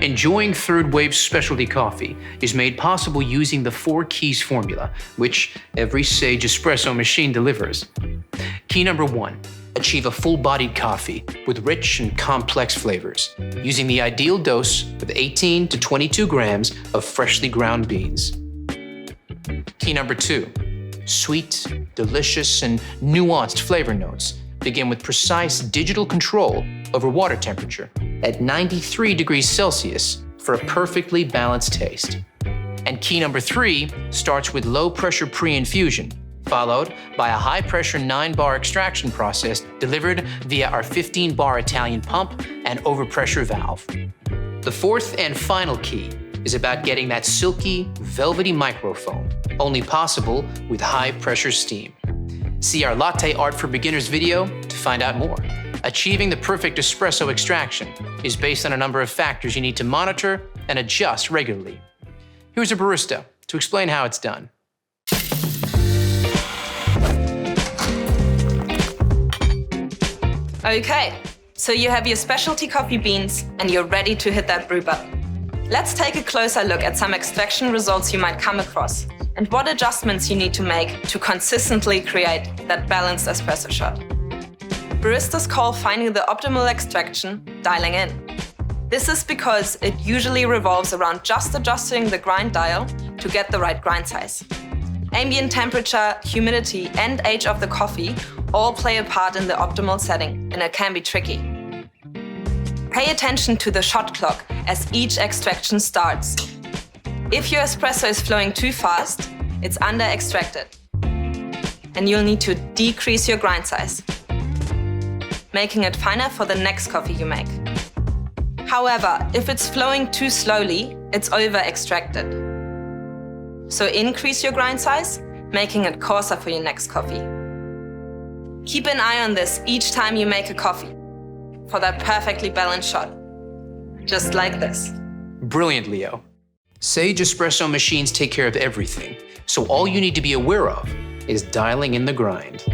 Enjoying Third Wave specialty coffee is made possible using the 4 keys formula, which every Sage espresso machine delivers. Key number 1, achieve a full-bodied coffee with rich and complex flavors, using the ideal dose of 18 to 22 grams of freshly ground beans. Key number 2, sweet, delicious, and nuanced flavor notes begin with precise digital control over water temperature at 93 degrees Celsius for a perfectly balanced taste. And key number 3 starts with low-pressure pre-infusion, followed by a high-pressure 9-bar extraction process delivered via our 15-bar Italian pump and overpressure valve. The 4th and final key is about getting that silky, velvety microfoam, only possible with high-pressure steam. See our Latte Art for Beginners video to find out more. Achieving the perfect espresso extraction is based on a number of factors you need to monitor and adjust regularly. Here's a barista to explain how it's done. Okay, so you have your specialty coffee beans and you're ready to hit that brew button. Let's take a closer look at some extraction results you might come across and what adjustments you need to make to consistently create that balanced espresso shot. Baristas call finding the optimal extraction dialing in. This is because it usually revolves around just adjusting the grind dial to get the right grind size. Ambient temperature, humidity, and age of the coffee all play a part in the optimal setting, and it can be tricky. Pay attention to the shot clock as each extraction starts. If your espresso is flowing too fast, it's under-extracted, and you'll need to decrease your grind size, making it finer for the next coffee you make. However, if it's flowing too slowly, it's over-extracted. So increase your grind size, making it coarser for your next coffee. Keep an eye on this each time you make a coffee for that perfectly balanced shot. Just like this. Brilliant, Leo. Sage espresso machines take care of everything, so all you need to be aware of is dialing in the grind.